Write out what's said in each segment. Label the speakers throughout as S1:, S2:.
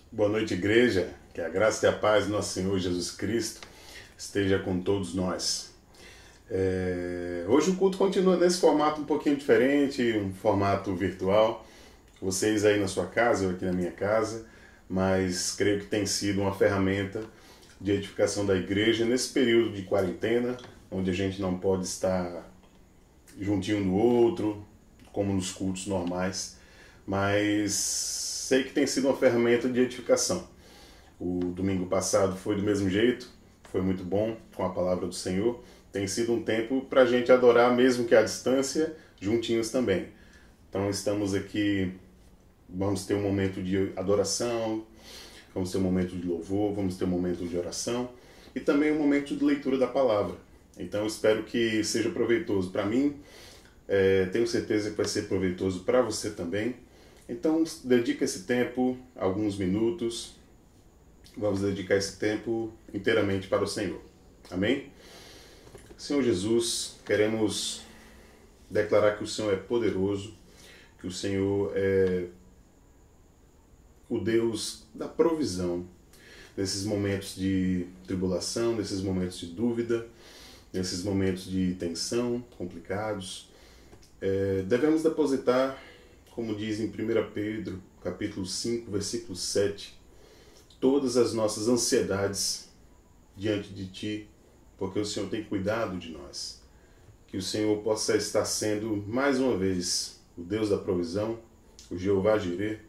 S1: Boa noite, igreja. Que a graça e a paz do nosso Senhor Jesus Cristo esteja com todos nós. Hoje o culto continua nesse formato um pouquinho diferente, um formato virtual. Vocês aí na sua casa, eu aqui na minha casa, mas creio que tem sido uma ferramenta de edificação da igreja nesse período de quarentena, onde a gente não pode estar juntinho do outro, como nos cultos normais, mas sei que tem sido uma ferramenta de edificação. O domingo passado foi do mesmo jeito, foi muito bom com a palavra do Senhor. Tem sido um tempo para a gente adorar, mesmo que à distância, juntinhos também. Então estamos aqui, vamos ter um momento de adoração, vamos ter um momento de louvor, vamos ter um momento de oração e também um momento de leitura da palavra. Então espero que seja proveitoso para mim, tenho certeza que vai ser proveitoso para você também. Então dedica esse tempo, alguns minutos, vamos dedicar esse tempo inteiramente para o Senhor. Amém? Senhor Jesus, queremos declarar que o Senhor é poderoso, que o Senhor é o Deus da provisão, nesses momentos de tribulação, nesses momentos de dúvida, nesses momentos de tensão complicados. Devemos depositar, como diz em 1 Pedro, capítulo 5, versículo 7, todas as nossas ansiedades diante de Ti, porque o Senhor tem cuidado de nós. Que o Senhor possa estar sendo, mais uma vez, o Deus da provisão, o Jeová Jireh,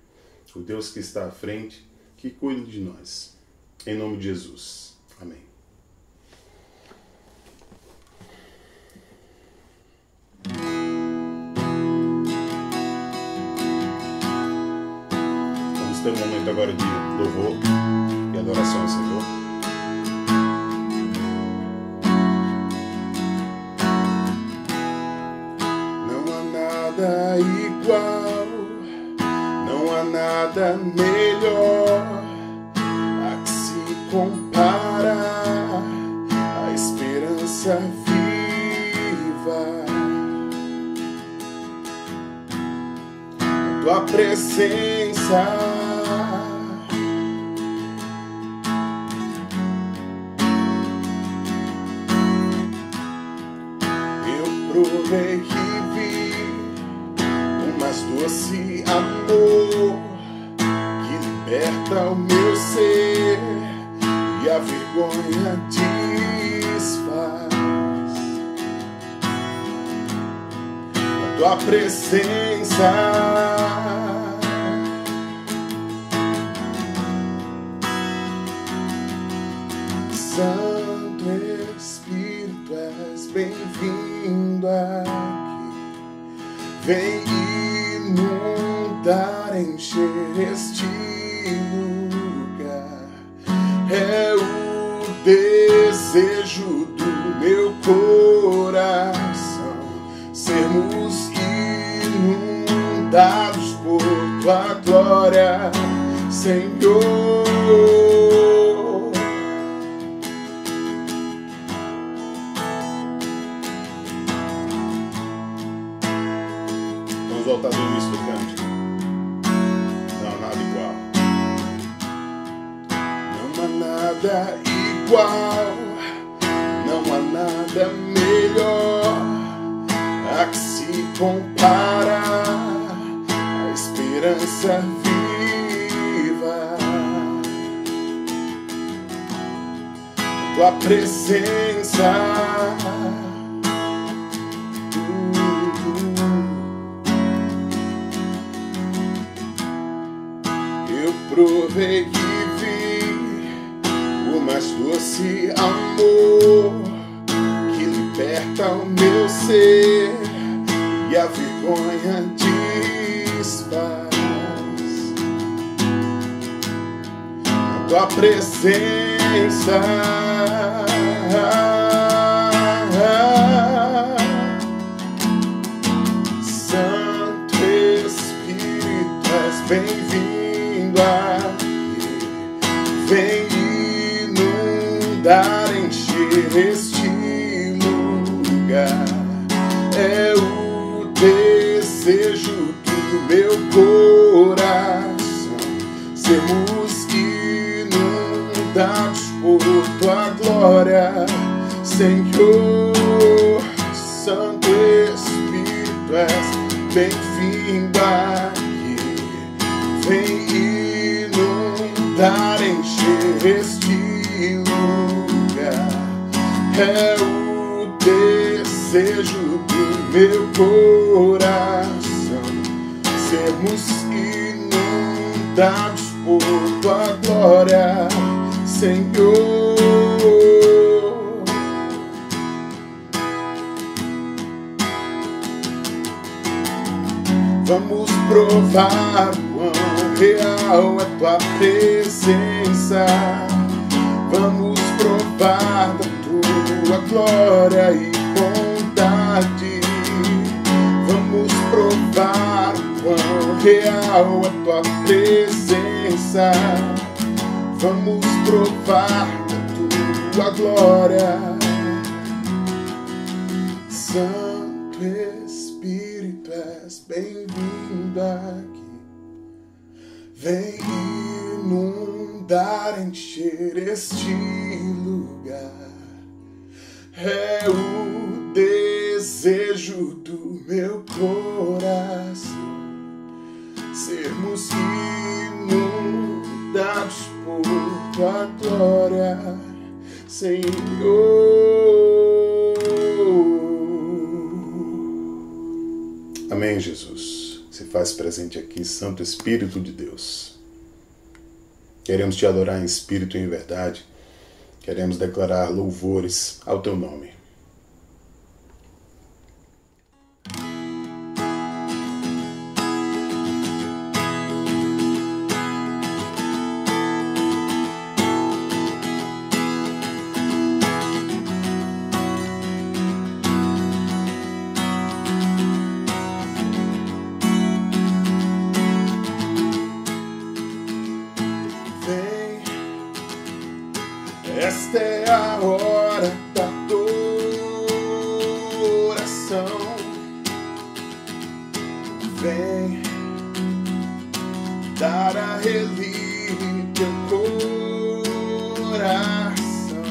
S1: o Deus que está à frente, que cuida de nós. Em nome de Jesus. Amém. Vamos ter um momento agora de louvor e adoração ao Senhor. Não há nada igual, não há nada melhor a que se compara a esperança viva. A tua presença eu provei e vi o mais doce amor que liberta o meu ser e a vergonha desfaz. A tua presença Santo Espírito, és bem-vindo aqui. Vem inundar, encher este lugar. É o desejo do meu coração sermos inundados por tua glória, Senhor. Vamos voltar do início do cântico. Não há nada igual. Não há nada igual, não há nada melhor a que se compara a esperança viva. A tua presença eu provei e vi o mais doce amor que liberta o meu ser e a vergonha desfaz. A tua presença Santo Espírito, és bem-vindo aqui. Vem inundar, encher este lugar. É o desejo do meu coração sermos Espírito, és bem-vindo aqui. Vem inundar, encher este lugar. É o desejo do meu coração, sermos inundados por tua glória, Senhor. Vamos provar quão real é tua presença. Vamos provar da tua glória e bondade. Vamos provar quão real é tua presença. Vamos provar da tua glória. Santo Espírito, és bem-vindo aqui. Vem inundar, encher este lugar. É o desejo do meu coração, sermos inundados por tua glória, Senhor. Amém, Jesus. Se faz presente aqui, Santo Espírito de Deus. Queremos te adorar em espírito e em verdade. Queremos declarar louvores ao teu nome. Esta é a hora da adoração. Vem dar a ele teu coração.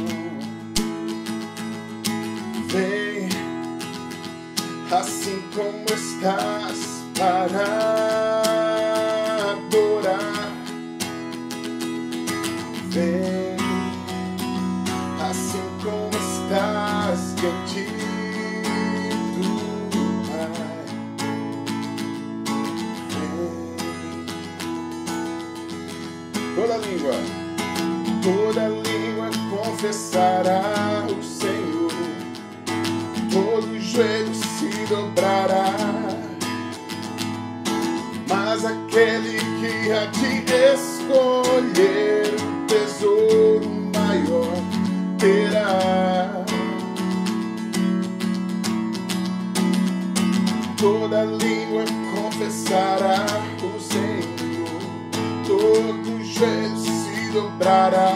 S1: Vem assim como estás para adorar. Vem assim como estás diante do Pai. Toda língua confessará o Senhor, todo joelho se dobrará, mas aquele que há de escolher o tesouro maior terá. Toda língua confessará o Senhor, todo joelho se dobrará,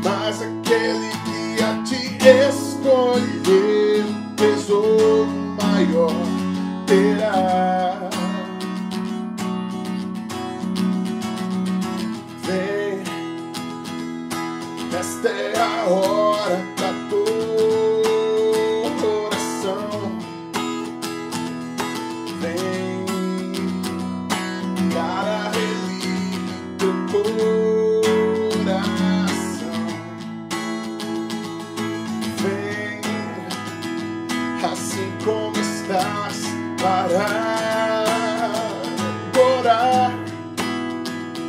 S1: mas aquele que há de escolher o tesouro maior terá. Vem, esta é a hora da adoração. Vem dar a ele teu coração. Vem assim como estás para adorar.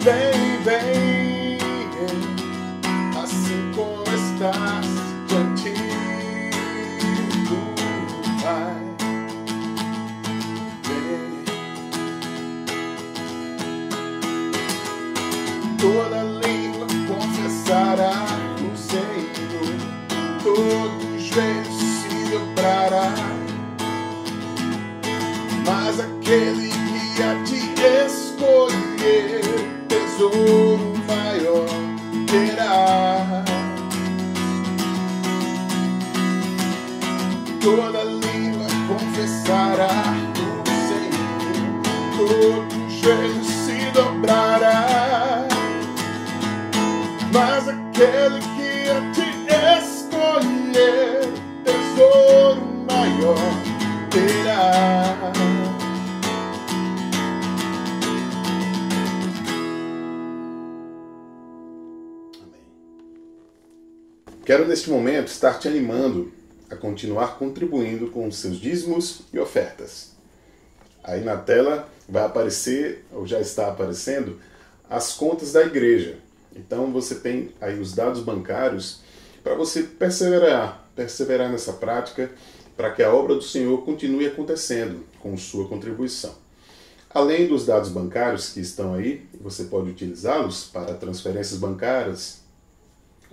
S1: Vem, vem, assim como estás diante do Pai. Vem. Toda língua confessará o Senhor, todo joelho se dobrará, mas aquele que há de escolher tesouro maior terá. Toda língua confessará o Senhor, todo joelho se dobrará, mas aquele que há de escolher tesouro Quero neste momento estar te animando a continuar contribuindo com os seus dízimos e ofertas. Aí na tela vai aparecer, ou já está aparecendo, as contas da igreja. Então você tem aí os dados bancários para você perseverar nessa prática, para que a obra do Senhor continue acontecendo com sua contribuição. Além dos dados bancários que estão aí, você pode utilizá-los para transferências bancárias.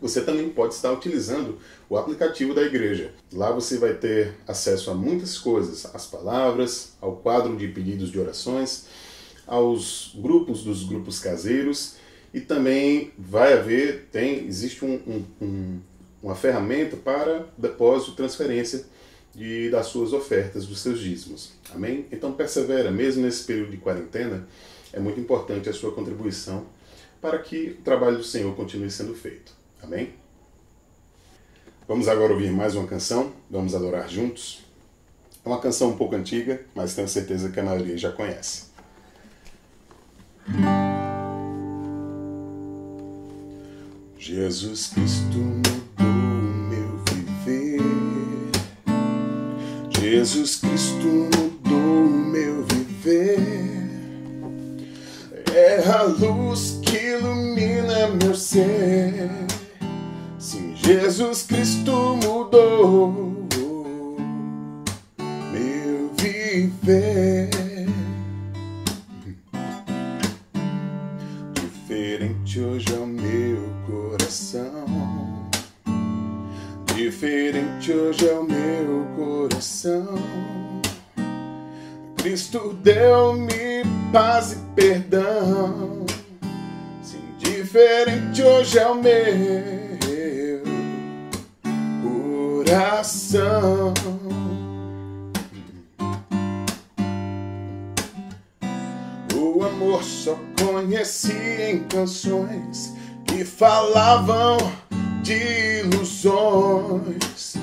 S1: Você também pode estar utilizando o aplicativo da igreja. Lá você vai ter acesso a muitas coisas, às palavras, ao quadro de pedidos de orações, aos grupos dos grupos caseiros, e também existe uma ferramenta para depósito e transferência das suas ofertas, dos seus dízimos. Amém? Então persevera, mesmo nesse período de quarentena, é muito importante a sua contribuição para que o trabalho do Senhor continue sendo feito. Amém? Vamos agora ouvir mais uma canção, vamos adorar juntos. É uma canção um pouco antiga, mas tenho certeza que a maioria já conhece. Jesus Cristo mudou o meu viver. Jesus Cristo mudou o meu viver. É a luz que ilumina meu ser. Sim, Jesus Cristo mudou meu viver. Diferente hoje é o meu coração. Diferente hoje é o meu coração. Cristo deu-me paz e perdão. Sim, diferente hoje é o meu coração. O amor só conheci em canções que falavam de ilusões,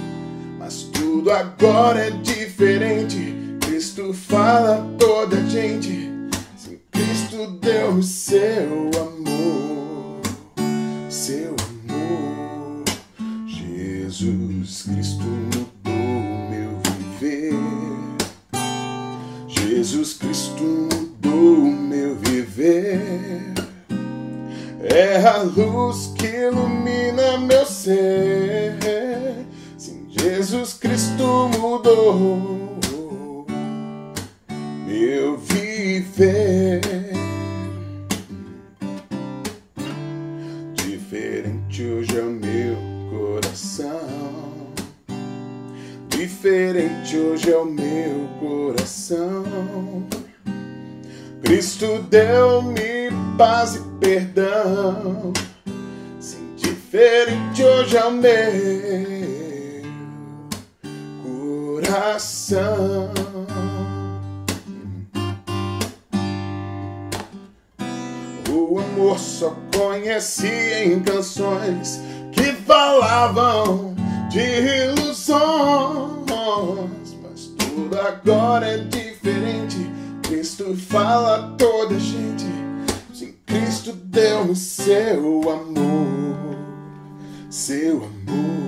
S1: mas tudo agora é diferente. Cristo fala a toda a gente. Sim, Cristo deu-me seu amor, seu amor. Jesus Cristo mudou meu viver. Jesus Cristo mudou meu viver. É a luz que ilumina meu ser. Sim, Jesus Cristo mudou meu viver. Diferente hoje é o meu coração. Diferente hoje é o meu coração. Cristo deu-me paz e perdão. Sim, diferente hoje é o meu coração. O amor só conheci em canções que falavam de ilusões, mas tudo agora é diferente. Cristo fala a toda a gente. Sim, Cristo deu-me seu amor, seu amor.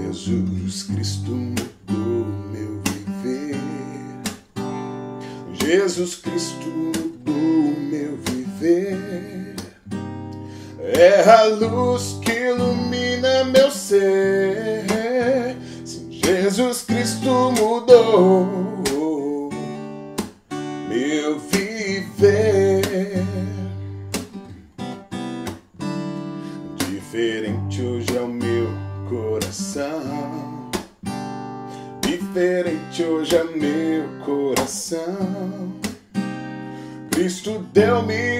S1: Jesus Cristo mudou meu viver. Jesus Cristo mudou meu viver. É a luz que ilumina meu ser. Sim, Jesus Cristo mudou meu viver. Diferente hoje é o meu coração. Diferente hoje é meu coração. Cristo deu-me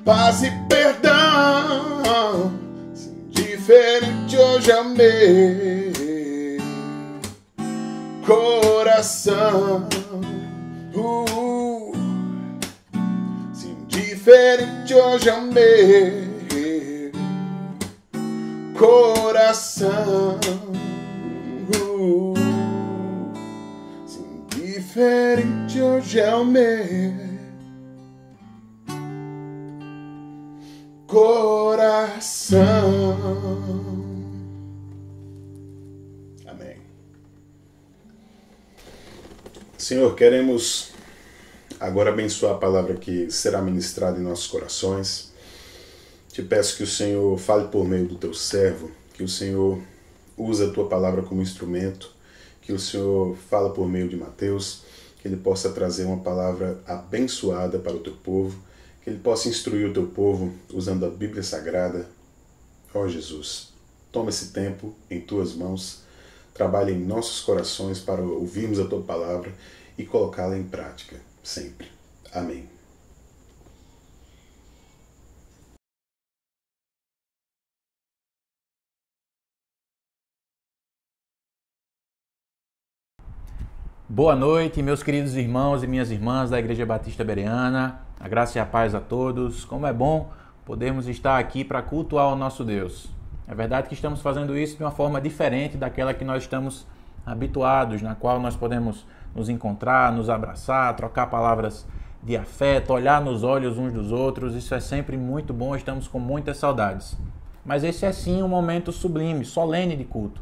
S1: paz e perdão. Sim, diferente hoje é meu coração. Sim, diferente hoje é o meu coração. Sim, diferente hoje é o meu coração. Senhor, queremos agora abençoar a palavra que será ministrada em nossos corações. Te peço que o Senhor fale por meio do teu servo, que o Senhor use a tua palavra como instrumento, que o Senhor fala por meio de Mateus, que ele possa trazer uma palavra abençoada para o teu povo, que ele possa instruir o teu povo usando a Bíblia Sagrada. Ó Jesus, toma esse tempo em tuas mãos, trabalhe em nossos corações para ouvirmos a tua palavra e colocá-la em prática, sempre. Amém.
S2: Boa noite, meus queridos irmãos e minhas irmãs da Igreja Batista Bereana. A graça e a paz a todos. Como é bom podermos estar aqui para cultuar o nosso Deus. É verdade que estamos fazendo isso de uma forma diferente daquela que nós estamos habituados, na qual nós podemos nos encontrar, nos abraçar, trocar palavras de afeto, olhar nos olhos uns dos outros. Isso é sempre muito bom, estamos com muitas saudades. Mas esse é sim um momento sublime, solene de culto.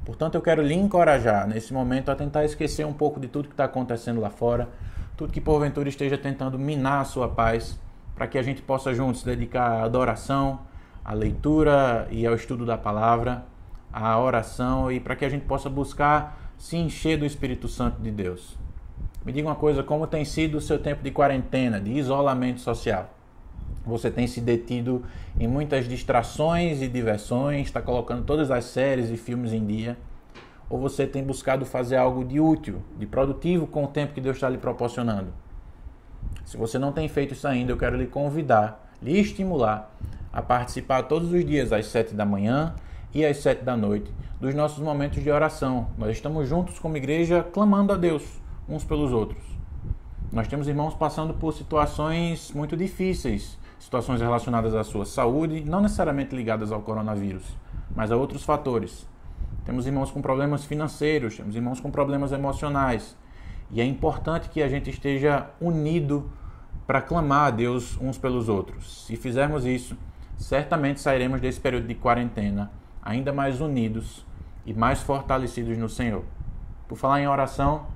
S2: Portanto, eu quero lhe encorajar nesse momento a tentar esquecer um pouco de tudo que está acontecendo lá fora, tudo que porventura esteja tentando minar a sua paz, para que a gente possa juntos dedicar à adoração, à leitura e ao estudo da palavra, à oração, e para que a gente possa buscar se encher do Espírito Santo de Deus. Me diga uma coisa, como tem sido o seu tempo de quarentena, de isolamento social? Você tem se detido em muitas distrações e diversões, está colocando todas as séries e filmes em dia? Ou você tem buscado fazer algo de útil, de produtivo com o tempo que Deus está lhe proporcionando? Se você não tem feito isso ainda, eu quero lhe convidar, lhe estimular a participar todos os dias às 7 da manhã e às 7 da noite dos nossos momentos de oração. Nós estamos juntos como igreja clamando a Deus uns pelos outros. Nós temos irmãos passando por situações muito difíceis, situações relacionadas à sua saúde, não necessariamente ligadas ao coronavírus, mas a outros fatores. Temos irmãos com problemas financeiros, temos irmãos com problemas emocionais. E é importante que a gente esteja unido para clamar a Deus uns pelos outros. Se fizermos isso, certamente sairemos desse período de quarentena ainda mais unidos e mais fortalecidos no Senhor. Por falar em oração,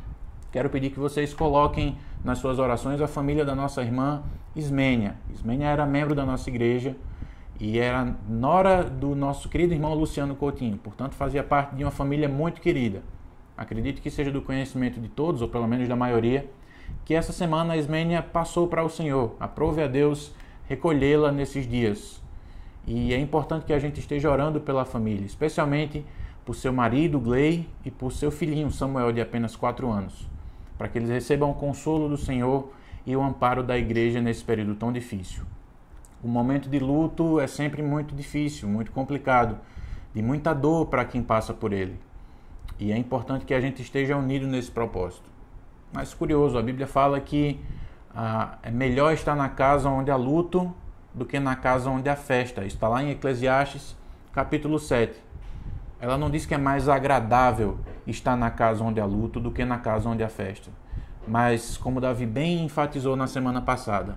S2: quero pedir que vocês coloquem nas suas orações a família da nossa irmã Ismênia. Ismênia era membro da nossa igreja e era nora do nosso querido irmão Luciano Coutinho, portanto fazia parte de uma família muito querida. Acredito que seja do conhecimento de todos, ou pelo menos da maioria, que essa semana a Ismênia passou para o Senhor. Aprove a Deus recolhê-la nesses dias. E é importante que a gente esteja orando pela família, especialmente por seu marido, Gley, e por seu filhinho, Samuel, de apenas 4 anos, para que eles recebam o consolo do Senhor e o amparo da igreja nesse período tão difícil. O momento de luto é sempre muito difícil, muito complicado, de muita dor para quem passa por ele. E é importante que a gente esteja unido nesse propósito. Mas curioso, a Bíblia fala que é melhor estar na casa onde há luto do que na casa onde há festa. Isso está lá em Eclesiastes, capítulo 7. Ela não diz que é mais agradável estar na casa onde há luto do que na casa onde há festa. Mas, como Davi bem enfatizou na semana passada,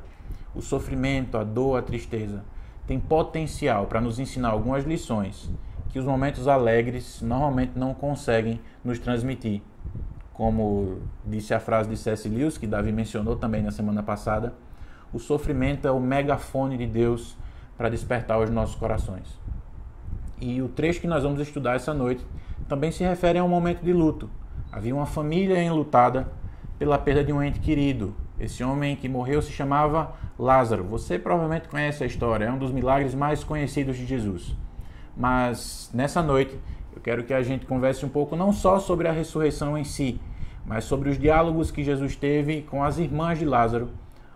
S2: o sofrimento, a dor, a tristeza tem potencial para nos ensinar algumas lições que os momentos alegres normalmente não conseguem nos transmitir. Como disse a frase de C.S. Lewis, que Davi mencionou também na semana passada, o sofrimento é o megafone de Deus para despertar os nossos corações. E o trecho que nós vamos estudar essa noite também se refere a um momento de luto. Havia uma família enlutada pela perda de um ente querido. Esse homem que morreu se chamava Lázaro. Você provavelmente conhece a história, é um dos milagres mais conhecidos de Jesus. Mas nessa noite eu quero que a gente converse um pouco não só sobre a ressurreição em si, mas sobre os diálogos que Jesus teve com as irmãs de Lázaro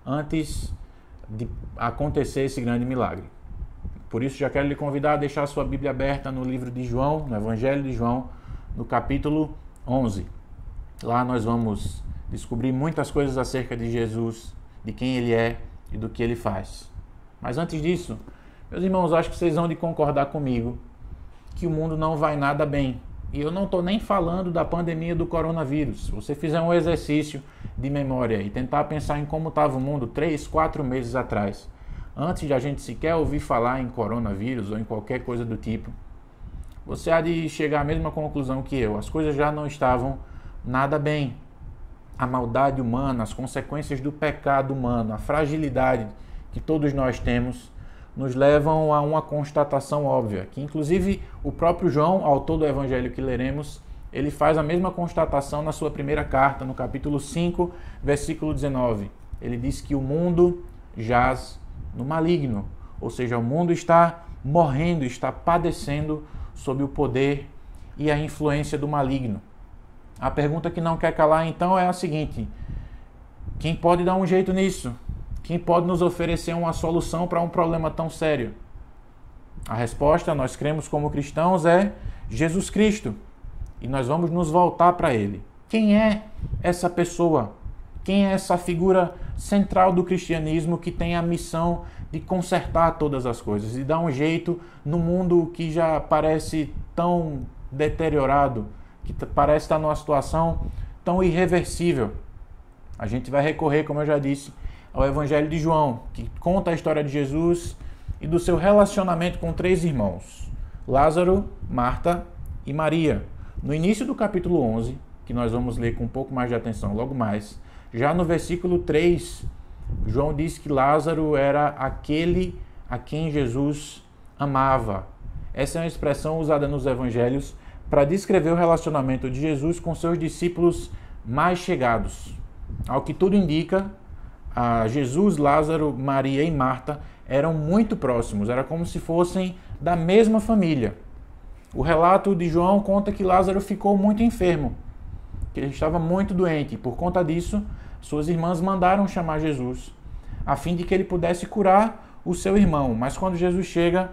S2: antes de acontecer esse grande milagre. Por isso já quero lhe convidar a deixar a sua Bíblia aberta no livro de João, no Evangelho de João, no capítulo 11. Lá nós vamos descobrir muitas coisas acerca de Jesus, de quem ele é e do que ele faz. Mas antes disso, meus irmãos, acho que vocês vão de concordar comigo que o mundo não vai nada bem. E eu não estou nem falando da pandemia do coronavírus. Se você fizer um exercício de memória e tentar pensar em como estava o mundo 3, 4 meses atrás, antes de a gente sequer ouvir falar em coronavírus ou em qualquer coisa do tipo, você há de chegar à mesma conclusão que eu. As coisas já não estavam nada bem. a maldade humana, as consequências do pecado humano, a fragilidade que todos nós temos, nos levam a uma constatação óbvia, que inclusive o próprio João, autor do evangelho que leremos, ele faz a mesma constatação na sua primeira carta, no capítulo 5, versículo 19. Ele diz que o mundo jaz no maligno, ou seja, o mundo está morrendo, está padecendo sob o poder e a influência do maligno. A pergunta que não quer calar então é a seguinte: quem pode dar um jeito nisso? Quem pode nos oferecer uma solução para um problema tão sério? A resposta, nós cremos como cristãos, é Jesus Cristo. E nós vamos nos voltar para Ele. Quem é essa pessoa? Quem é essa figura central do cristianismo que tem a missão de consertar todas as coisas, de dar um jeito no mundo que já parece tão deteriorado, que parece estar numa situação tão irreversível? A gente vai recorrer, como eu já disse, ao Evangelho de João, que conta a história de Jesus e do seu relacionamento com 3 irmãos, Lázaro, Marta e Maria. No início do capítulo 11, que nós vamos ler com um pouco mais de atenção logo mais, já no versículo 3, João diz que Lázaro era aquele a quem Jesus amava. Essa é uma expressão usada nos evangelhos para descrever o relacionamento de Jesus com seus discípulos mais chegados. Ao que tudo indica, Jesus, Lázaro, Maria e Marta eram muito próximos, era como se fossem da mesma família. O relato de João conta que Lázaro ficou muito enfermo, que ele estava muito doente, e por conta disso, suas irmãs mandaram chamar Jesus, a fim de que ele pudesse curar o seu irmão. Mas quando Jesus chega,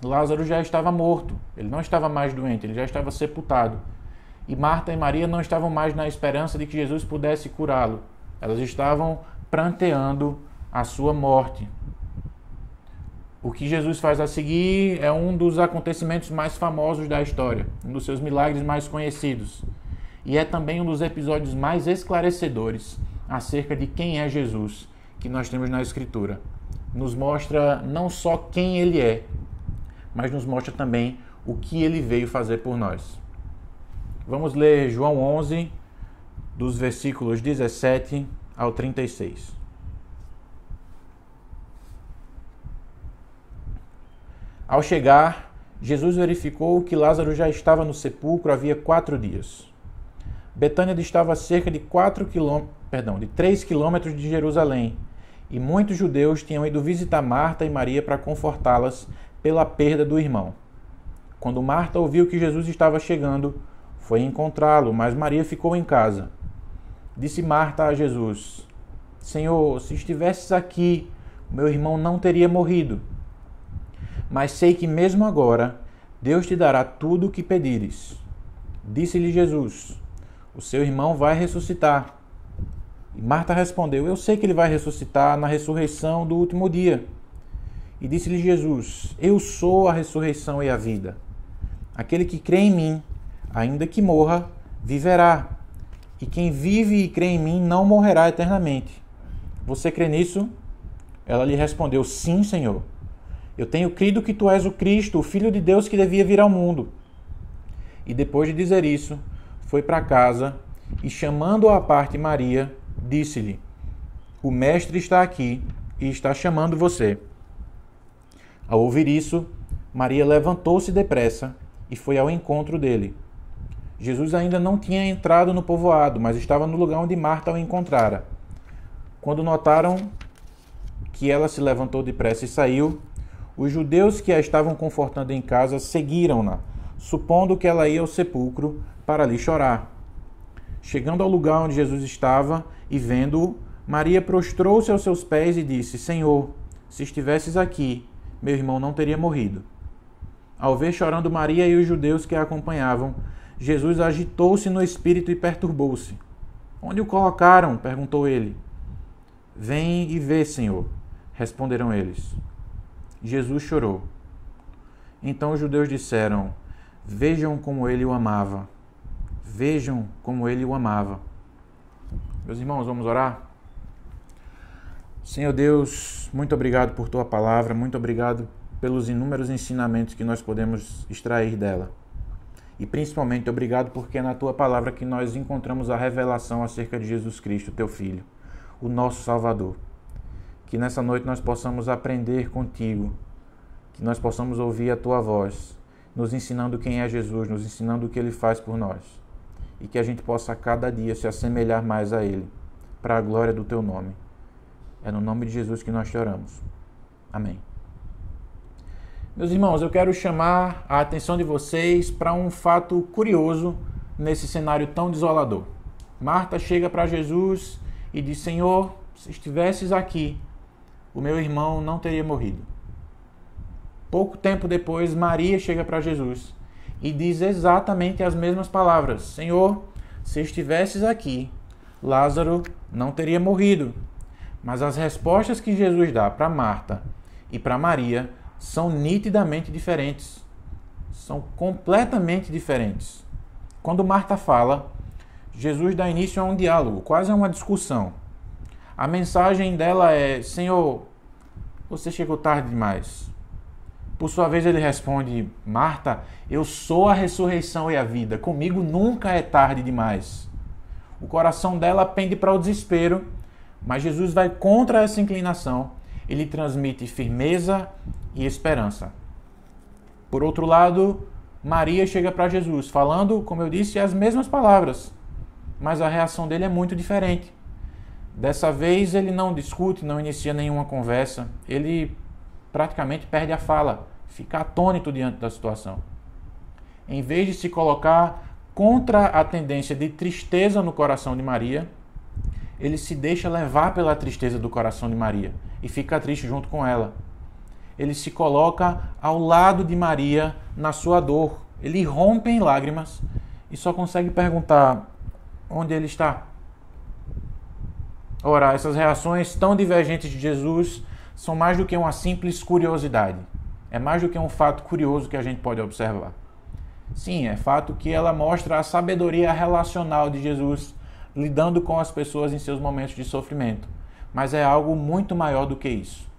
S2: Lázaro já estava morto, ele não estava mais doente, ele já estava sepultado. E Marta e Maria não estavam mais na esperança de que Jesus pudesse curá-lo, elas estavam pranteando a sua morte. O que Jesus faz a seguir é um dos acontecimentos mais famosos da história, um dos seus milagres mais conhecidos. E é também um dos episódios mais esclarecedores acerca de quem é Jesus que nós temos na Escritura. Nos mostra não só quem ele é, mas nos mostra também o que ele veio fazer por nós. Vamos ler João 11, dos versículos 17 ao 36. Ao chegar, Jesus verificou que Lázaro já estava no sepulcro havia 4 dias. Betânia distava cerca de 3 quilômetros de Jerusalém, e muitos judeus tinham ido visitar Marta e Maria para confortá-las pela perda do irmão. Quando Marta ouviu que Jesus estava chegando, foi encontrá-lo, mas Maria ficou em casa. Disse Marta a Jesus: Senhor, se estivesses aqui, meu irmão não teria morrido. Mas sei que mesmo agora Deus te dará tudo o que pedires. Disse-lhe Jesus: o seu irmão vai ressuscitar. E Marta respondeu: eu sei que ele vai ressuscitar na ressurreição do último dia. E disse-lhe Jesus: eu sou a ressurreição e a vida. Aquele que crê em mim, ainda que morra, viverá. E quem vive e crê em mim não morrerá eternamente. Você crê nisso? Ela lhe respondeu: sim, Senhor. Eu tenho crido que tu és o Cristo, o Filho de Deus que devia vir ao mundo. E depois de dizer isso, foi para casa e, chamando à parte Maria, disse-lhe: o Mestre está aqui e está chamando você. Ao ouvir isso, Maria levantou-se depressa e foi ao encontro dele. Jesus ainda não tinha entrado no povoado, mas estava no lugar onde Marta o encontrara. Quando notaram que ela se levantou depressa e saiu, os judeus que a estavam confortando em casa seguiram-na, supondo que ela ia ao sepulcro para ali chorar. Chegando ao lugar onde Jesus estava e vendo-o, Maria prostrou-se aos seus pés e disse: Senhor, se estivesses aqui, meu irmão não teria morrido. Ao ver chorando Maria e os judeus que a acompanhavam, Jesus agitou-se no espírito e perturbou-se. Onde o colocaram? Perguntou ele. Vem e vê, Senhor, responderam eles. Jesus chorou. Então os judeus disseram: vejam como ele o amava. Vejam como ele o amava. Meus irmãos, vamos orar? Senhor Deus, muito obrigado por tua palavra, muito obrigado pelos inúmeros ensinamentos que nós podemos extrair dela. E principalmente, obrigado porque é na Tua palavra que nós encontramos a revelação acerca de Jesus Cristo, Teu Filho, o nosso Salvador. Que nessa noite nós possamos aprender contigo, que nós possamos ouvir a Tua voz, nos ensinando quem é Jesus, nos ensinando o que Ele faz por nós. E que a gente possa a cada dia se assemelhar mais a Ele, para a glória do Teu nome. É no nome de Jesus que nós te oramos. Amém. Meus irmãos, eu quero chamar a atenção de vocês para um fato curioso nesse cenário tão desolador. Marta chega para Jesus e diz: Senhor, se estivesses aqui, o meu irmão não teria morrido. Pouco tempo depois, Maria chega para Jesus e diz exatamente as mesmas palavras: Senhor, se estivesses aqui, Lázaro não teria morrido. Mas as respostas que Jesus dá para Marta e para Maria são nitidamente diferentes. São completamente diferentes. Quando Marta fala, Jesus dá início a um diálogo, quase a uma discussão. A mensagem dela é: Senhor, você chegou tarde demais. Por sua vez ele responde: Marta, eu sou a ressurreição e a vida. Comigo nunca é tarde demais. O coração dela pende para o desespero, mas Jesus vai contra essa inclinação. Ele transmite firmeza e esperança. Por outro lado, Maria chega para Jesus, falando, como eu disse, as mesmas palavras, mas a reação dele é muito diferente. Dessa vez ele não discute, não inicia nenhuma conversa, ele praticamente perde a fala, fica atônito diante da situação. Em vez de se colocar contra a tendência de tristeza no coração de Maria, ele se deixa levar pela tristeza do coração de Maria e fica triste junto com ela. Ele se coloca ao lado de Maria na sua dor. Ele rompe em lágrimas e só consegue perguntar: onde ele está? Ora, essas reações tão divergentes de Jesus são mais do que uma simples curiosidade. É mais do que um fato curioso que a gente pode observar. Sim, é fato que ela mostra a sabedoria relacional de Jesus lidando com as pessoas em seus momentos de sofrimento. Mas é algo muito maior do que isso.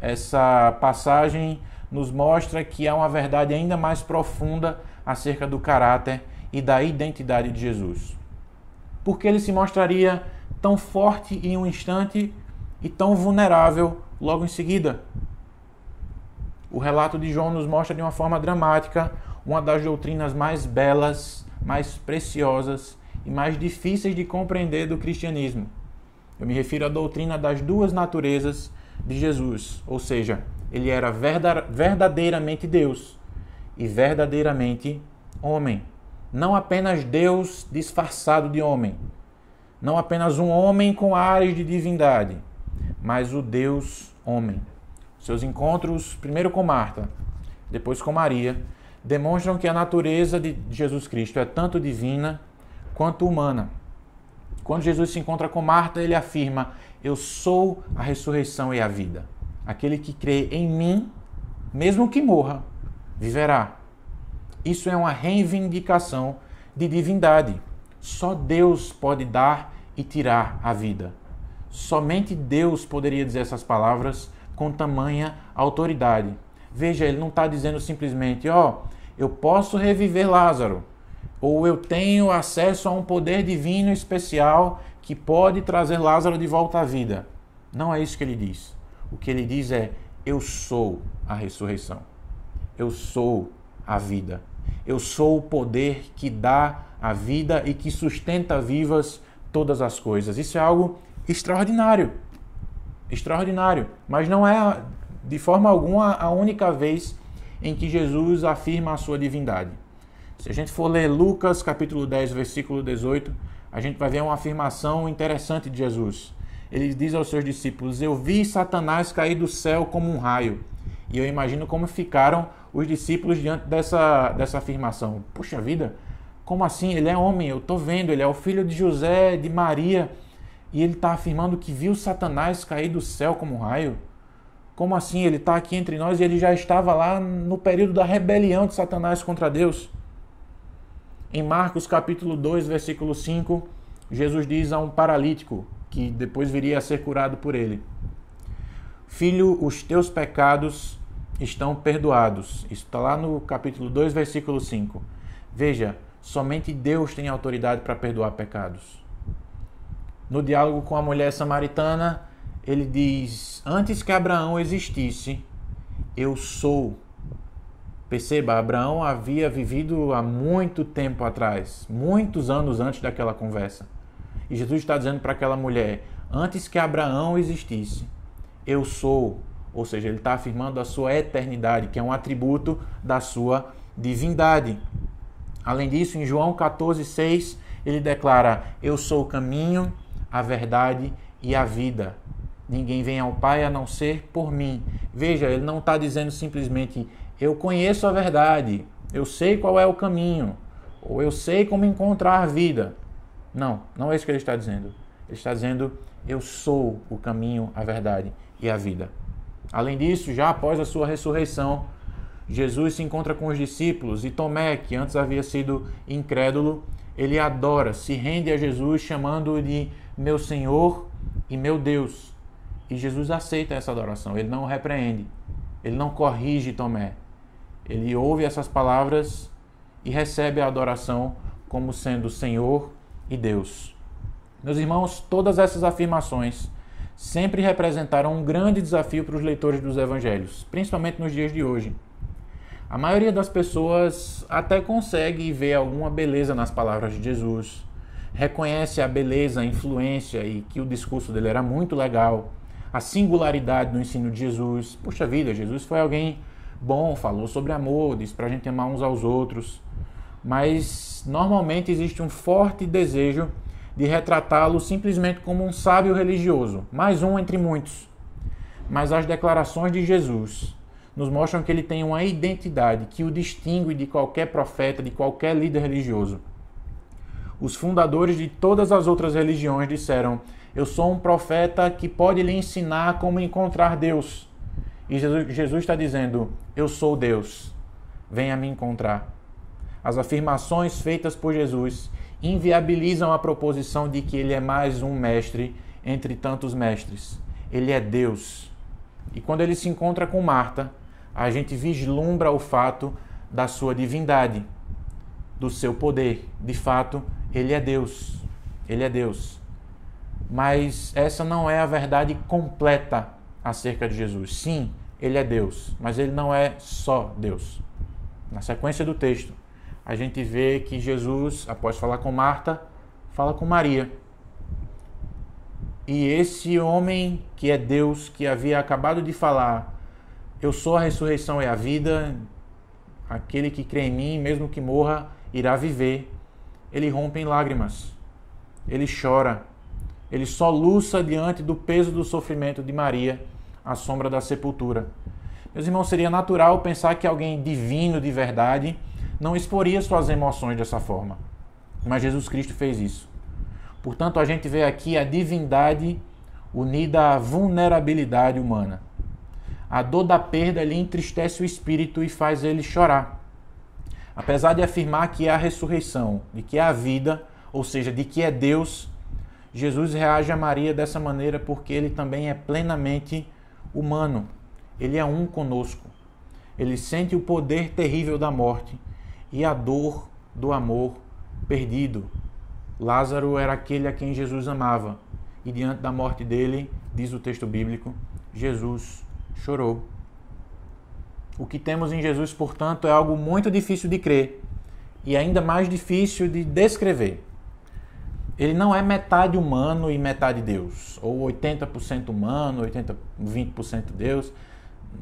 S2: Essa passagem nos mostra que há uma verdade ainda mais profunda acerca do caráter e da identidade de Jesus. Porque ele se mostraria tão forte em um instante e tão vulnerável logo em seguida. O relato de João nos mostra de uma forma dramática uma das doutrinas mais belas, mais preciosas e mais difíceis de compreender do cristianismo. Eu me refiro à doutrina das duas naturezas de Jesus, ou seja, ele era verdadeiramente Deus e verdadeiramente homem. Não apenas Deus disfarçado de homem, não apenas um homem com ares de divindade, mas o Deus homem. Seus encontros, primeiro com Marta, depois com Maria, demonstram que a natureza de Jesus Cristo é tanto divina quanto humana. Quando Jesus se encontra com Marta, ele afirma: eu sou a ressurreição e a vida. Aquele que crê em mim, mesmo que morra, viverá. Isso é uma reivindicação de divindade. Só Deus pode dar e tirar a vida. Somente Deus poderia dizer essas palavras com tamanha autoridade. Veja, ele não está dizendo simplesmente: eu posso reviver Lázaro, ou eu tenho acesso a um poder divino especial que pode trazer Lázaro de volta à vida. Não é isso que ele diz. O que ele diz é: eu sou a ressurreição. Eu sou a vida. Eu sou o poder que dá a vida e que sustenta vivas todas as coisas. Isso é algo extraordinário. Extraordinário. Mas não é, de forma alguma, a única vez em que Jesus afirma a sua divindade. Se a gente for ler Lucas, capítulo 10, versículo 18, a gente vai ver uma afirmação interessante de Jesus. Ele diz aos seus discípulos: eu vi Satanás cair do céu como um raio. E eu imagino como ficaram os discípulos diante dessa afirmação. Puxa vida, como assim? Ele é homem, eu estou vendo, ele é o filho de José, de Maria, e ele está afirmando que viu Satanás cair do céu como um raio? Como assim? Ele está aqui entre nós e ele já estava lá no período da rebelião de Satanás contra Deus. Em Marcos capítulo 2, versículo 5, Jesus diz a um paralítico, que depois viria a ser curado por ele: filho, os teus pecados estão perdoados. Isso está lá no capítulo 2, versículo 5. Veja, somente Deus tem autoridade para perdoar pecados. No diálogo com a mulher samaritana, ele diz: antes que Abraão existisse, eu sou. Perceba, Abraão havia vivido há muito tempo atrás, muitos anos antes daquela conversa. E Jesus está dizendo para aquela mulher: antes que Abraão existisse, eu sou. Ou seja, ele está afirmando a sua eternidade, que é um atributo da sua divindade. Além disso, em João 14,6, ele declara: eu sou o caminho, a verdade e a vida. Ninguém vem ao Pai a não ser por mim. Veja, ele não está dizendo simplesmente: eu conheço a verdade, eu sei qual é o caminho, ou eu sei como encontrar a vida. Não, não é isso que ele está dizendo. Ele está dizendo: eu sou o caminho, a verdade e a vida. Além disso, já após a sua ressurreição, Jesus se encontra com os discípulos e Tomé, que antes havia sido incrédulo, ele adora, se rende a Jesus, chamando-o de meu Senhor e meu Deus. E Jesus aceita essa adoração, ele não o repreende, ele não corrige Tomé. Ele ouve essas palavras e recebe a adoração como sendo Senhor e Deus. Meus irmãos, todas essas afirmações sempre representaram um grande desafio para os leitores dos evangelhos, principalmente nos dias de hoje. A maioria das pessoas até consegue ver alguma beleza nas palavras de Jesus, reconhece a beleza, a influência e que o discurso dele era muito legal, a singularidade no ensino de Jesus. Puxa vida, Jesus foi alguém bom, falou sobre amor, disse para a gente amar uns aos outros, mas normalmente existe um forte desejo de retratá-lo simplesmente como um sábio religioso, mais um entre muitos. Mas as declarações de Jesus nos mostram que ele tem uma identidade que o distingue de qualquer profeta, de qualquer líder religioso. Os fundadores de todas as outras religiões disseram: eu sou um profeta que pode lhe ensinar como encontrar Deus. E Jesus está dizendo: eu sou Deus, venha me encontrar. As afirmações feitas por Jesus inviabilizam a proposição de que ele é mais um mestre entre tantos mestres. Ele é Deus. E quando ele se encontra com Marta, a gente vislumbra o fato da sua divindade, do seu poder. De fato, ele é Deus. Ele é Deus. Mas essa não é a verdade completa acerca de Jesus. Sim, ele é Deus, mas ele não é só Deus. Na sequência do texto, a gente vê que Jesus, após falar com Marta, fala com Maria. E esse homem que é Deus, que havia acabado de falar: eu sou a ressurreição e a vida, aquele que crê em mim, mesmo que morra, irá viver. Ele rompe em lágrimas, ele chora, ele soluça diante do peso do sofrimento de Maria, à sombra da sepultura. Meus irmãos, seria natural pensar que alguém divino de verdade não exporia suas emoções dessa forma. Mas Jesus Cristo fez isso. Portanto, a gente vê aqui a divindade unida à vulnerabilidade humana. A dor da perda lhe entristece o espírito e faz ele chorar. Apesar de afirmar que é a ressurreição, de que é a vida, ou seja, de que é Deus, Jesus reage a Maria dessa maneira porque ele também é plenamente humano. Ele é um conosco. Ele sente o poder terrível da morte e a dor do amor perdido. Lázaro era aquele a quem Jesus amava. E diante da morte dele, diz o texto bíblico, Jesus chorou. O que temos em Jesus, portanto, é algo muito difícil de crer e ainda mais difícil de descrever. Ele não é metade humano e metade Deus, ou 80% humano, 20% Deus.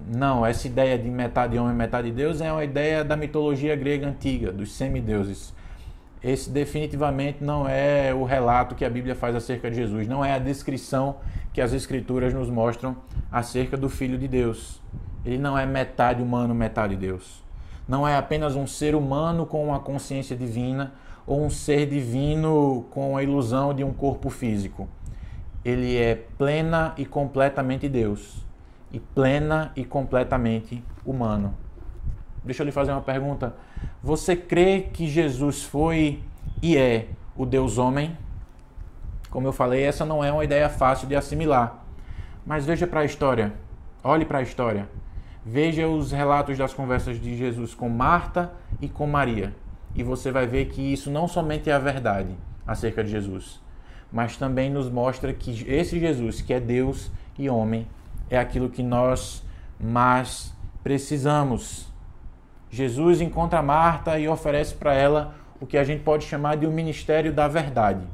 S2: Não, essa ideia de metade homem e metade Deus é uma ideia da mitologia grega antiga, dos semideuses. Esse definitivamente não é o relato que a Bíblia faz acerca de Jesus, não é a descrição que as Escrituras nos mostram acerca do Filho de Deus. Ele não é metade humano, metade Deus. Não é apenas um ser humano com uma consciência divina ou um ser divino com a ilusão de um corpo físico. Ele é plena e completamente Deus e plena e completamente humano. Deixa eu lhe fazer uma pergunta. Você crê que Jesus foi e é o Deus homem? Como eu falei, essa não é uma ideia fácil de assimilar. Mas veja para a história. Olhe para a história. Veja os relatos das conversas de Jesus com Marta e com Maria. E você vai ver que isso não somente é a verdade acerca de Jesus, mas também nos mostra que esse Jesus, que é Deus e homem, é aquilo que nós mais precisamos. Jesus encontra Marta e oferece para ela o que a gente pode chamar de um ministério da verdade.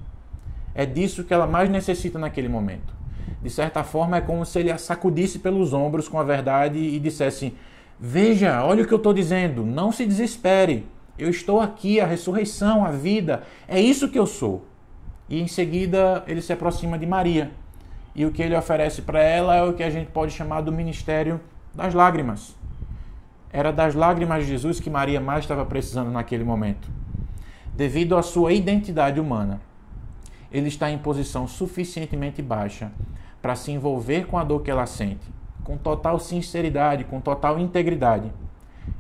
S2: É disso que ela mais necessita naquele momento. De certa forma, é como se ele a sacudisse pelos ombros com a verdade e dissesse: veja, olha o que eu estou dizendo, não se desespere, eu estou aqui, a ressurreição, a vida, é isso que eu sou. E em seguida ele se aproxima de Maria. E o que ele oferece para ela é o que a gente pode chamar do ministério das lágrimas. Era das lágrimas de Jesus que Maria mais estava precisando naquele momento. Devido à sua identidade humana, ele está em posição suficientemente baixa para se envolver com a dor que ela sente, com total sinceridade, com total integridade,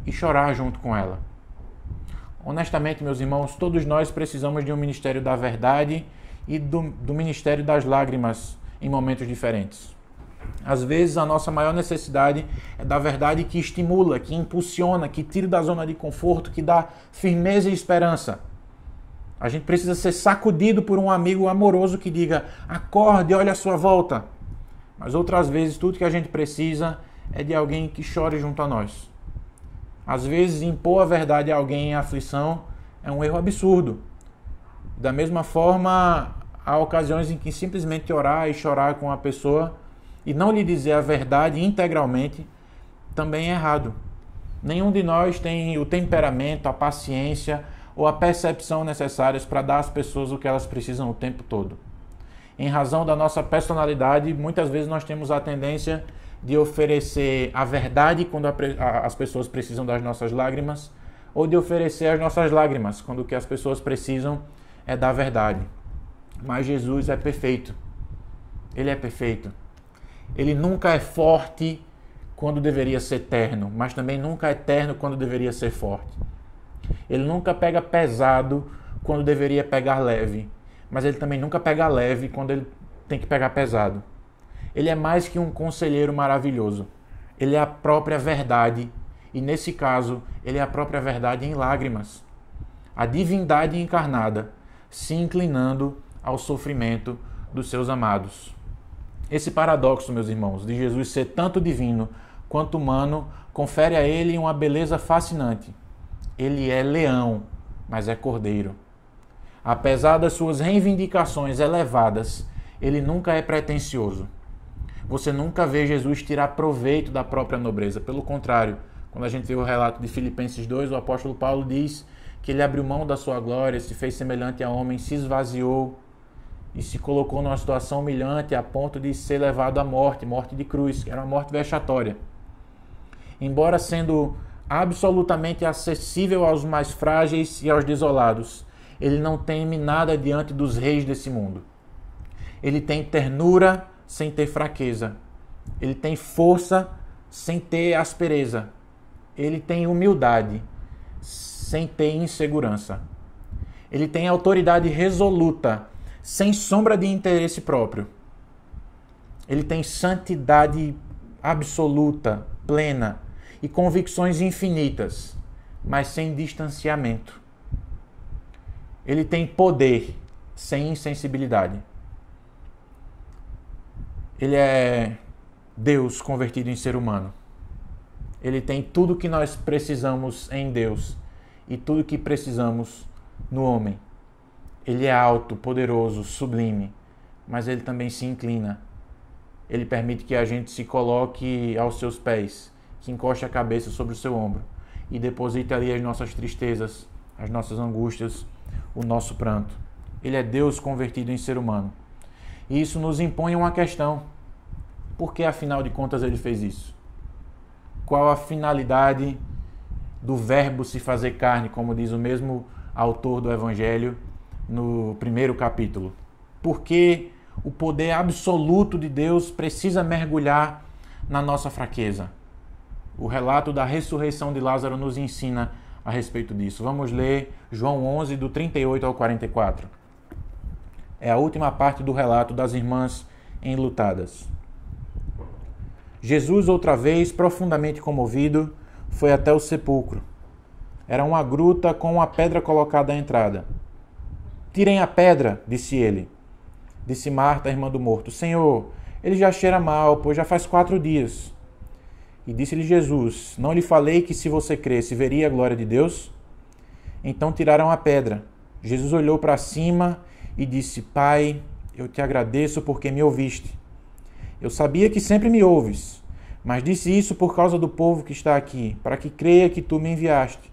S2: e chorar junto com ela. Honestamente, meus irmãos, todos nós precisamos de um ministério da verdade e do ministério das lágrimas em momentos diferentes. Às vezes, a nossa maior necessidade é da verdade que estimula, que impulsiona, que tira da zona de conforto, que dá firmeza e esperança. A gente precisa ser sacudido por um amigo amoroso que diga: acorde, olha a sua volta. Mas outras vezes, tudo que a gente precisa é de alguém que chore junto a nós. Às vezes, impor a verdade a alguém em aflição é um erro absurdo. Da mesma forma, há ocasiões em que simplesmente orar e chorar com a pessoa e não lhe dizer a verdade integralmente também é errado. Nenhum de nós tem o temperamento, a paciência ou a percepção necessárias para dar às pessoas o que elas precisam o tempo todo. Em razão da nossa personalidade, muitas vezes nós temos a tendência de oferecer a verdade quando as pessoas precisam das nossas lágrimas, ou de oferecer as nossas lágrimas quando o que as pessoas precisam é da verdade. Mas Jesus é perfeito. Ele é perfeito. Ele nunca é forte quando deveria ser terno, mas também nunca é terno quando deveria ser forte. Ele nunca pega pesado quando deveria pegar leve, mas ele também nunca pega leve quando ele tem que pegar pesado. Ele é mais que um conselheiro maravilhoso. Ele é a própria verdade, e nesse caso, ele é a própria verdade em lágrimas. A divindade encarnada, se inclinando ao sofrimento dos seus amados. Esse paradoxo, meus irmãos, de Jesus ser tanto divino quanto humano, confere a ele uma beleza fascinante. Ele é leão, mas é cordeiro. Apesar das suas reivindicações elevadas, ele nunca é pretensioso. Você nunca vê Jesus tirar proveito da própria nobreza. Pelo contrário, quando a gente vê o relato de Filipenses 2, o apóstolo Paulo diz que ele abriu mão da sua glória, se fez semelhante a homem, se esvaziou e se colocou numa situação humilhante a ponto de ser levado à morte, morte de cruz, que era uma morte vexatória. Embora sendo absolutamente acessível aos mais frágeis e aos desolados, ele não teme nada diante dos reis desse mundo. Ele tem ternura sem ter fraqueza. Ele tem força sem ter aspereza. Ele tem humildade sem ter insegurança. Ele tem autoridade resoluta, sem sombra de interesse próprio. Ele tem santidade absoluta, plena, e convicções infinitas, mas sem distanciamento. Ele tem poder, sem insensibilidade. Ele é Deus convertido em ser humano. Ele tem tudo que nós precisamos em Deus e tudo que precisamos no homem. Ele é alto, poderoso, sublime, mas ele também se inclina. Ele permite que a gente se coloque aos seus pés, que encoste a cabeça sobre o seu ombro e deposite ali as nossas tristezas, as nossas angústias, o nosso pranto. Ele é Deus convertido em ser humano. E isso nos impõe uma questão. Por que, afinal de contas, ele fez isso? Qual a finalidade do verbo se fazer carne, como diz o mesmo autor do Evangelho no primeiro capítulo? Por que o poder absoluto de Deus precisa mergulhar na nossa fraqueza? O relato da ressurreição de Lázaro nos ensina a respeito disso. Vamos ler João 11, do 38 ao 44. É a última parte do relato das irmãs enlutadas. Jesus, outra vez, profundamente comovido, foi até o sepulcro. era uma gruta com uma pedra colocada à entrada. Tirem a pedra, disse ele. Disse Marta, irmã do morto: Senhor, ele já cheira mal, pois já faz 4 dias. E disse-lhe Jesus: Não lhe falei que se você cresce, veria a glória de Deus? Então tiraram a pedra. Jesus olhou para cima e disse: Pai, eu te agradeço porque me ouviste. Eu sabia que sempre me ouves, mas disse isso por causa do povo que está aqui, para que creia que tu me enviaste.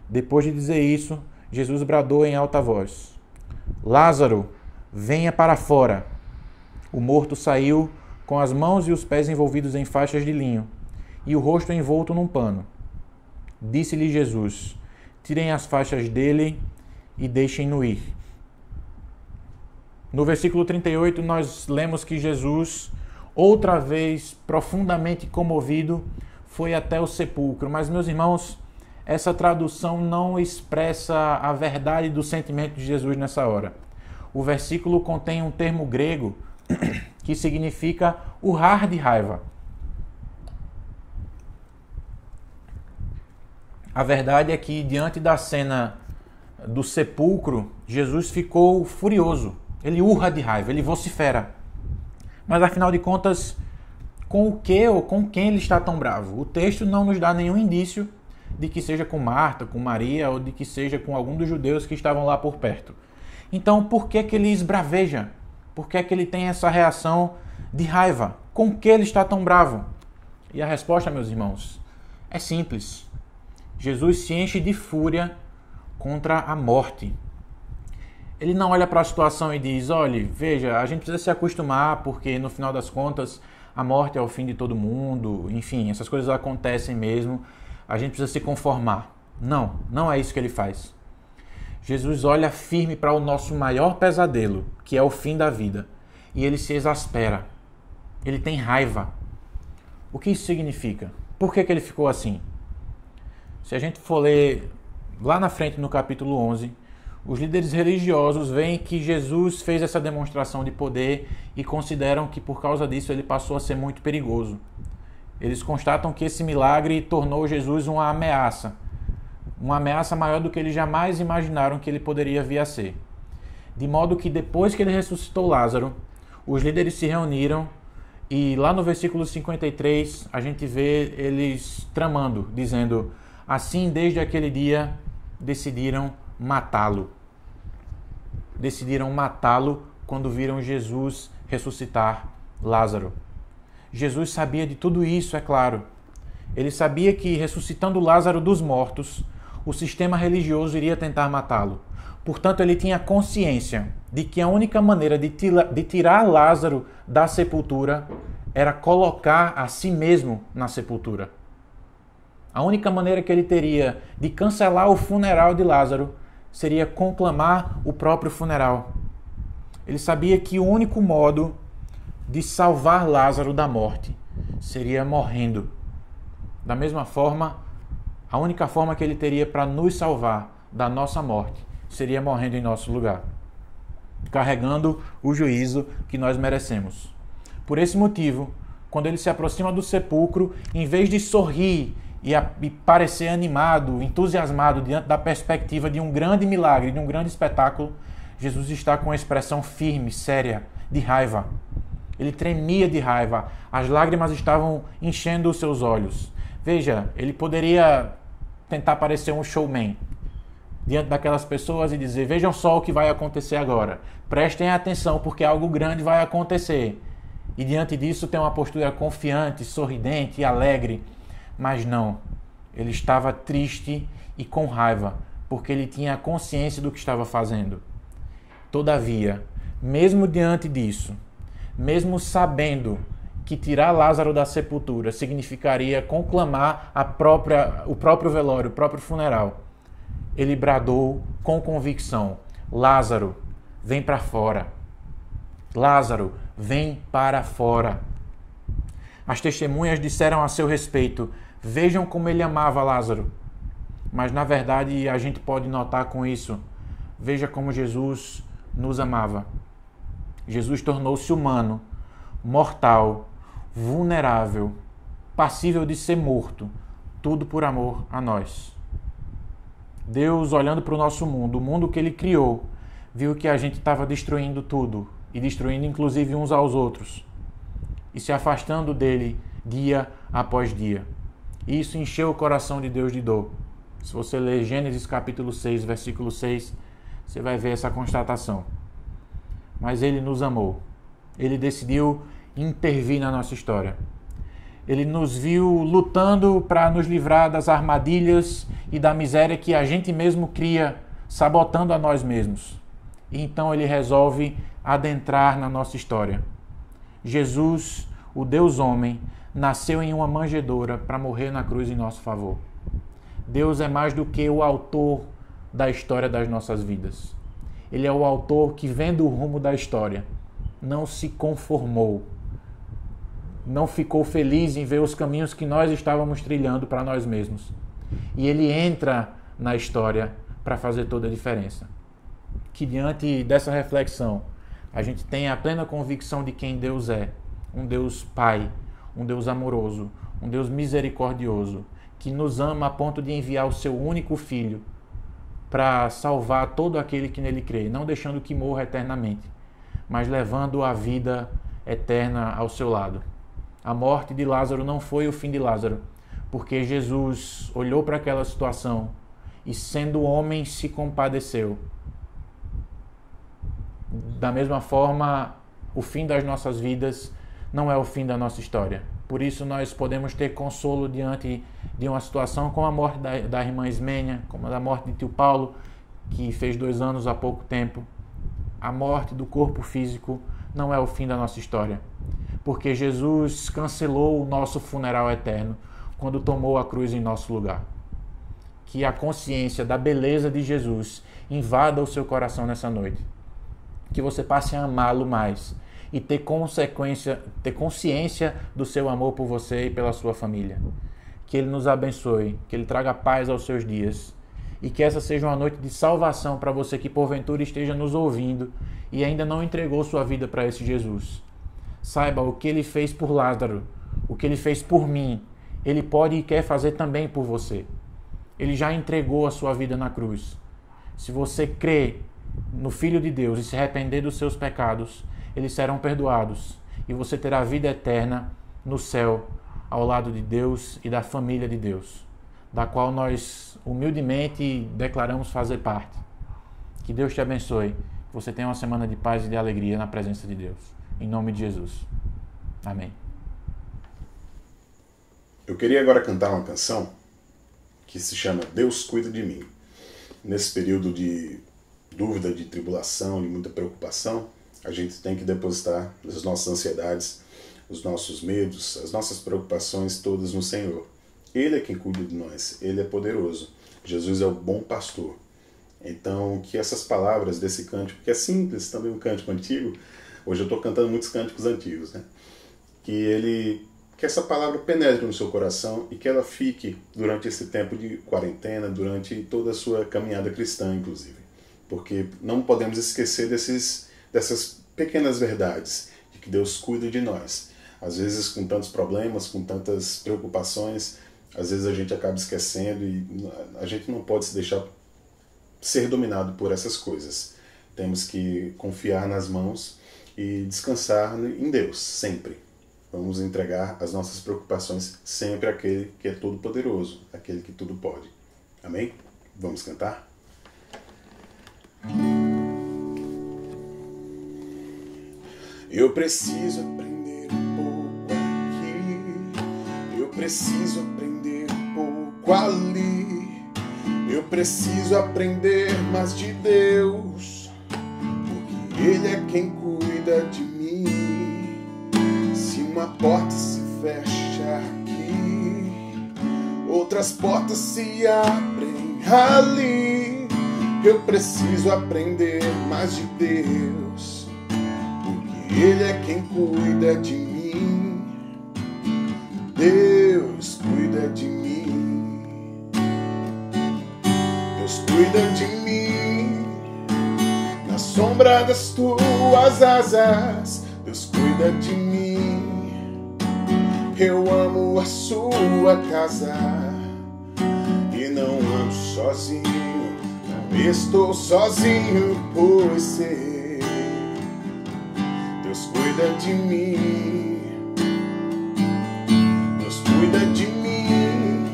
S2: Depois de dizer isso, Jesus bradou em alta voz: Lázaro, venha para fora. O morto saiu com as mãos e os pés envolvidos em faixas de linho e o rosto envolto num pano. Disse-lhe Jesus: Tirem as faixas dele e deixem-no ir. No versículo 38, nós lemos que Jesus, outra vez profundamente comovido, foi até o sepulcro. Mas, meus irmãos, essa tradução não expressa a verdade do sentimento de Jesus nessa hora. O versículo contém um termo grego que significa urrar de raiva. A verdade é que, diante da cena do sepulcro, Jesus ficou furioso. Ele urra de raiva, ele vocifera. Mas, afinal de contas, com o que ou com quem ele está tão bravo? O texto não nos dá nenhum indício de que seja com Marta, com Maria, ou de que seja com algum dos judeus que estavam lá por perto. Então, por que ele esbraveja? Por que ele tem essa reação de raiva? Com que ele está tão bravo? E a resposta, meus irmãos, é simples. Jesus se enche de fúria contra a morte. Ele não olha para a situação e diz: olha, veja, a gente precisa se acostumar porque no final das contas a morte é o fim de todo mundo, enfim, essas coisas acontecem mesmo, a gente precisa se conformar. Não, não é isso que ele faz. Jesus olha firme para o nosso maior pesadelo, que é o fim da vida, e ele se exaspera. Ele tem raiva. O que isso significa? Por que ele ficou assim? Se a gente for ler lá na frente no capítulo 11, os líderes religiosos veem que Jesus fez essa demonstração de poder e consideram que por causa disso ele passou a ser muito perigoso. Eles constatam que esse milagre tornou Jesus uma ameaça maior do que eles jamais imaginaram que ele poderia vir a ser. De modo que depois que ele ressuscitou Lázaro, os líderes se reuniram e lá no versículo 53 a gente vê eles tramando, dizendo: assim, desde aquele dia, decidiram matá-lo. Decidiram matá-lo quando viram Jesus ressuscitar Lázaro. Jesus sabia de tudo isso, é claro. Ele sabia que, ressuscitando Lázaro dos mortos, o sistema religioso iria tentar matá-lo. Portanto, ele tinha consciência de que a única maneira de tirar Lázaro da sepultura era colocar a si mesmo na sepultura. A única maneira que ele teria de cancelar o funeral de Lázaro seria conclamar o próprio funeral. Ele sabia que o único modo de salvar Lázaro da morte seria morrendo. Da mesma forma, a única forma que ele teria para nos salvar da nossa morte seria morrendo em nosso lugar, carregando o juízo que nós merecemos. Por esse motivo, quando ele se aproxima do sepulcro, em vez de sorrir e parecer animado, entusiasmado diante da perspectiva de um grande milagre, de um grande espetáculo, Jesus está com uma expressão firme, séria, de raiva. Ele tremia de raiva, as lágrimas estavam enchendo os seus olhos. Veja, ele poderia tentar parecer um showman diante daquelas pessoas e dizer: vejam só o que vai acontecer agora, prestem atenção porque algo grande vai acontecer. E diante disso tem uma postura confiante, sorridente e alegre. Mas não, ele estava triste e com raiva, porque ele tinha consciência do que estava fazendo. Todavia, mesmo diante disso, mesmo sabendo que tirar Lázaro da sepultura significaria conclamar o próprio velório, o próprio funeral, ele bradou com convicção: Lázaro, vem para fora. Lázaro, vem para fora. As testemunhas disseram a seu respeito: vejam como ele amava Lázaro. Mas, na verdade, a gente pode notar com isso: veja como Jesus nos amava. Jesus tornou-se humano, mortal, vulnerável, passível de ser morto, tudo por amor a nós. Deus, olhando para o nosso mundo, o mundo que Ele criou, viu que a gente estava destruindo tudo, e destruindo inclusive uns aos outros, e se afastando dele dia após dia. E isso encheu o coração de Deus de dor. Se você ler Gênesis capítulo 6, versículo 6, você vai ver essa constatação. Mas Ele nos amou. Ele decidiu intervir na nossa história. Ele nos viu lutando para nos livrar das armadilhas e da miséria que a gente mesmo cria, sabotando a nós mesmos. E então Ele resolve adentrar na nossa história. Jesus, o Deus homem, nasceu em uma manjedoura para morrer na cruz em nosso favor. Deus é mais do que o autor da história das nossas vidas. Ele é o autor que, vendo o rumo da história, não se conformou, não ficou feliz em ver os caminhos que nós estávamos trilhando para nós mesmos. E Ele entra na história para fazer toda a diferença. Que diante dessa reflexão, a gente tenha a plena convicção de quem Deus é. Um Deus Pai, um Deus amoroso, um Deus misericordioso, que nos ama a ponto de enviar o seu único Filho para salvar todo aquele que nele crê, não deixando que morra eternamente, mas levando a vida eterna ao seu lado. A morte de Lázaro não foi o fim de Lázaro, porque Jesus olhou para aquela situação e, sendo homem, se compadeceu. Da mesma forma, o fim das nossas vidas não é o fim da nossa história. Por isso nós podemos ter consolo diante de uma situação como a morte da irmã Ismênia, como a da morte de tio Paulo, que fez 2 anos há pouco tempo. A morte do corpo físico não é o fim da nossa história, porque Jesus cancelou o nosso funeral eterno quando tomou a cruz em nosso lugar. Que a consciência da beleza de Jesus invada o seu coração nessa noite. Que você passe a amá-lo mais e ter consciência do seu amor por você e pela sua família. Que Ele nos abençoe, que Ele traga paz aos seus dias e que essa seja uma noite de salvação para você que porventura esteja nos ouvindo e ainda não entregou sua vida para esse Jesus. Saiba o que Ele fez por Lázaro, o que Ele fez por mim, Ele pode e quer fazer também por você. Ele já entregou a sua vida na cruz. Se você crê no Filho de Deus e se arrepender dos seus pecados, eles serão perdoados e você terá vida eterna no céu, ao lado de Deus e da família de Deus, da qual nós humildemente declaramos fazer parte. Que Deus te abençoe, que você tenha uma semana de paz e de alegria na presença de Deus. Em nome de Jesus. Amém.
S1: Eu queria agora cantar uma canção que se chama Deus Cuida de Mim. Nesse período de dúvida, de tribulação, de muita preocupação, a gente tem que depositar as nossas ansiedades, os nossos medos, as nossas preocupações todas no Senhor. Ele é quem cuida de nós, Ele é poderoso. Jesus é o bom pastor. Então, que essas palavras desse cântico, que é simples, também um cântico antigo, hoje eu estou cantando muitos cânticos antigos, né? Que essa palavra penetre no seu coração e que ela fique durante esse tempo de quarentena, durante toda a sua caminhada cristã, inclusive. Porque não podemos esquecer dessas pequenas verdades, de que Deus cuida de nós. Às vezes, com tantos problemas, com tantas preocupações, às vezes a gente acaba esquecendo e a gente não pode se deixar ser dominado por essas coisas. Temos que confiar nas mãos e descansar em Deus, sempre. Vamos entregar as nossas preocupações sempre àquele que é todo-poderoso, àquele que tudo pode. Amém? Vamos cantar? Eu preciso aprender um pouco aqui, eu preciso aprender um pouco ali, eu preciso aprender mais de Deus, porque Ele é quem cuida de mim. Se uma porta se fecha aqui, outras portas se abrem ali. Eu preciso aprender mais de Deus, porque Ele é quem cuida de mim. Deus cuida de mim. Deus cuida de mim. Na sombra das tuas asas, Deus cuida de mim. Eu amo a sua casa e não ando sozinho, não estou sozinho, pois sei, Deus cuida de mim, Deus cuida de mim,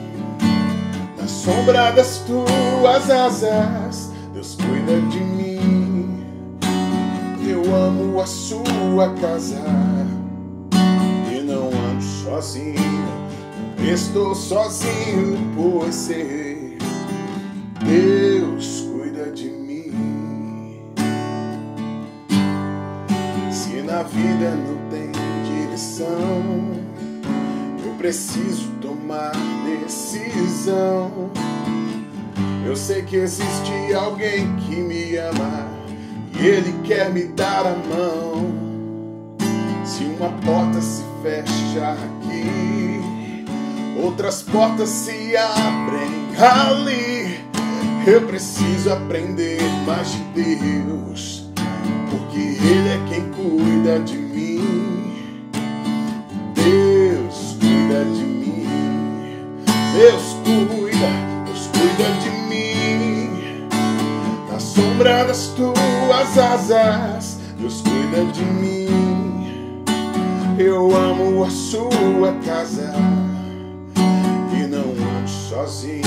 S1: na sombra das tuas asas, Deus cuida de mim, eu amo a sua casa, e não ando sozinho, não estou sozinho, pois sei, Deus cuida de mim. Se na vida não tem direção, eu preciso tomar decisão. Eu sei que existe alguém que me ama e Ele quer me dar a mão. Se uma porta se fecha aqui, outras portas se abrem ali. Eu preciso aprender mais de Deus, porque Ele é quem cuida de mim. Deus cuida de mim, Deus cuida de mim, na sombra das tuas asas, Deus cuida de mim, eu amo a sua casa, e não ando sozinho,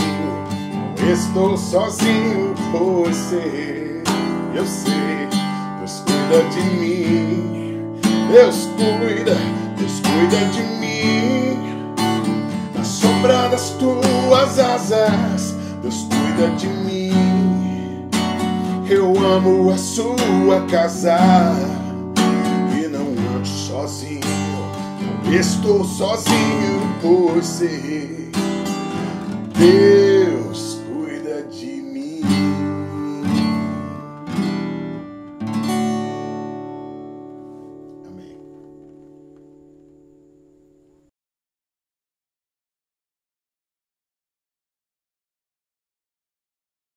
S1: não estou sozinho, pois sei, eu sei, Deus cuida de mim, Deus cuida de mim, na sombra das tuas asas, Deus cuida de mim, eu amo a sua casa, e não ando sozinho, não estou sozinho, pois sei, Deus